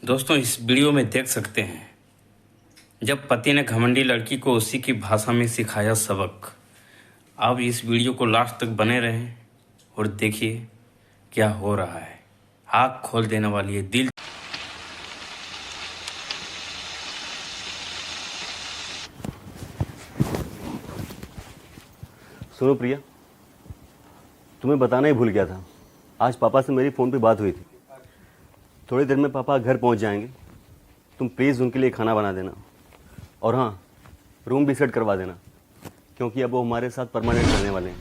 दोस्तों, इस वीडियो में देख सकते हैं जब पति ने घमंडी लड़की को उसी की भाषा में सिखाया सबक। आप इस वीडियो को लास्ट तक बने रहें और देखिए क्या हो रहा है। आँख खोल देने वाली है, दिल। सुनो प्रिया, तुम्हें बताना ही भूल गया था। आज पापा से मेरी फ़ोन पे बात हुई थी। थोड़ी देर में पापा घर पहुंच जाएंगे। तुम प्लीज़ उनके लिए खाना बना देना और हाँ, रूम भी सेट करवा देना, क्योंकि अब वो हमारे साथ परमानेंट रहने वाले हैं।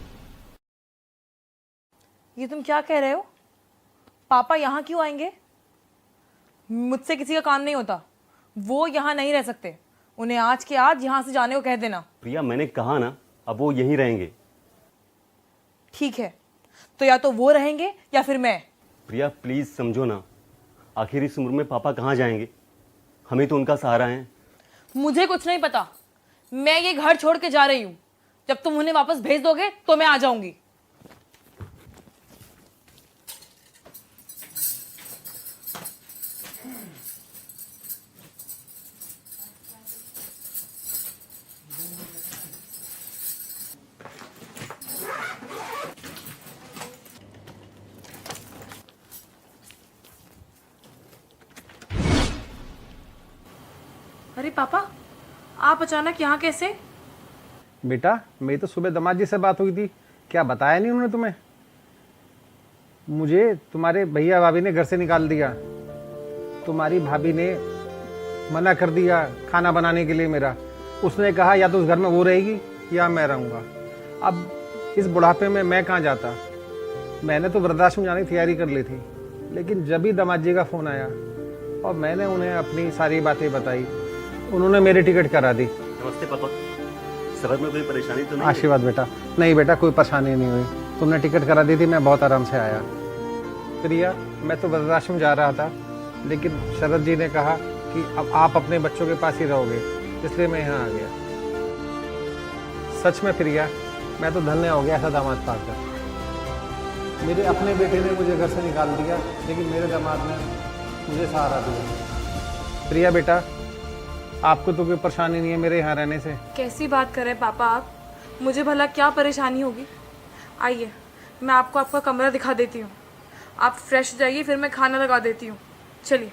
ये तुम क्या कह रहे हो? पापा यहाँ क्यों आएंगे? मुझसे किसी का काम नहीं होता। वो यहाँ नहीं रह सकते। उन्हें आज के आज यहाँ से जाने को कह देना। प्रिया, मैंने कहा ना, अब वो यहीं रहेंगे। ठीक है, तो या तो वो रहेंगे या फिर मैं। प्रिया प्लीज़ समझो ना, आखिर इस उम्र में पापा कहाँ जाएंगे? हमें तो उनका सहारा है। मुझे कुछ नहीं पता। मैं ये घर छोड़ के जा रही हूँ। जब तुम उन्हें वापस भेज दोगे तो मैं आ जाऊंगी। अरे पापा, आप अचानक यहाँ कैसे? बेटा, मेरी तो सुबह दामाद जी से बात हुई थी। क्या बताया नहीं उन्होंने तुम्हें? मुझे तुम्हारे भैया भाभी ने घर से निकाल दिया। तुम्हारी भाभी ने मना कर दिया खाना बनाने के लिए मेरा। उसने कहा या तो उस घर में वो रहेगी या मैं रहूँगा। अब इस बुढ़ापे में मैं कहाँ जाता। मैंने तो वृद्धाश्रम जाने की तैयारी कर ली थी, लेकिन जब ही दामाद जी का फ़ोन आया और मैंने उन्हें अपनी सारी बातें बताई, उन्होंने मेरी टिकट करा दी। नमस्ते पापा, सफर में कोई परेशानी तो नहीं? आशीर्वाद बेटा। नहीं बेटा, कोई परेशानी नहीं हुई। तुमने टिकट करा दी थी, मैं बहुत आराम से आया। प्रिया, मैं तो वृद्धाश्रम जा रहा था, लेकिन शरद जी ने कहा कि अब आप अपने बच्चों के पास ही रहोगे, इसलिए मैं यहाँ आ गया। सच में प्रिया, मैं तो धन्य हो गया ऐसा दामाद पाकर। मेरे अपने बेटे ने मुझे घर से निकाल दिया, लेकिन मेरे दामाद ने मुझे सहारा दिया। प्रिया बेटा, आपको तो कोई परेशानी नहीं है मेरे यहाँ रहने से? कैसी बात कर रहे हैं पापा आप? मुझे भला क्या परेशानी होगी? आइए, मैं आपको आपका कमरा दिखा देती हूँ। आप फ्रेश हो जाइए, फिर मैं खाना लगा देती हूँ। चलिए।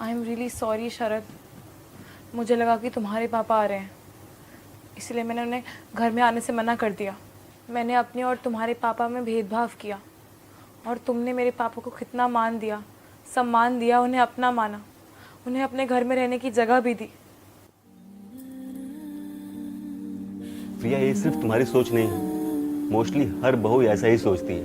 आई एम रियली सॉरी शरद। मुझे लगा कि तुम्हारे पापा आ रहे हैं, इसलिए मैंने उन्हें घर में आने से मना कर दिया। मैंने अपने और तुम्हारे पापा में भेदभाव किया, और तुमने मेरे पापा को कितना मान दिया, सम्मान दिया, उन्हें अपना माना, उन्हें अपने घर में रहने की जगह भी दी। प्रिया, ये सिर्फ तुम्हारी सोच नहीं है। मोस्टली हर बहू ऐसा ही सोचती है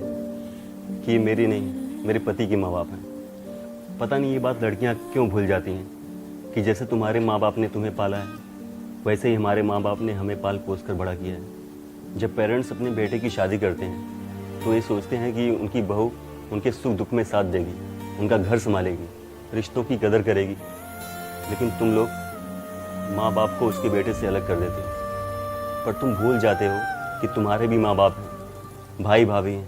कि ये मेरी नहीं, मेरे पति के माँ बाप हैं। पता नहीं ये बात लड़कियाँ क्यों भूल जाती हैं कि जैसे तुम्हारे माँ बाप ने तुम्हें पाला है, वैसे ही हमारे माँ बाप ने हमें पाल पोस कर बड़ा किया है। जब पेरेंट्स अपने बेटे की शादी करते हैं तो ये सोचते हैं कि उनकी बहू उनके सुख दुख में साथ देगी, उनका घर संभालेगी, रिश्तों की कदर करेगी। लेकिन तुम लोग माँ बाप को उसके बेटे से अलग कर देते हो। पर तुम भूल जाते हो कि तुम्हारे भी माँ बाप हैं, भाई भाभी हैं।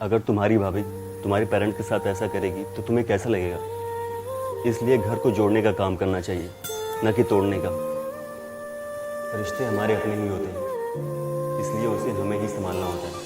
अगर तुम्हारी भाभी तुम्हारे पेरेंट के साथ ऐसा करेगी तो तुम्हें कैसा लगेगा? इसलिए घर को जोड़ने का काम करना चाहिए, न कि तोड़ने का। रिश्ते हमारे अपने ही होते हैं, इसलिए उसे हमें ही संभालना होता है।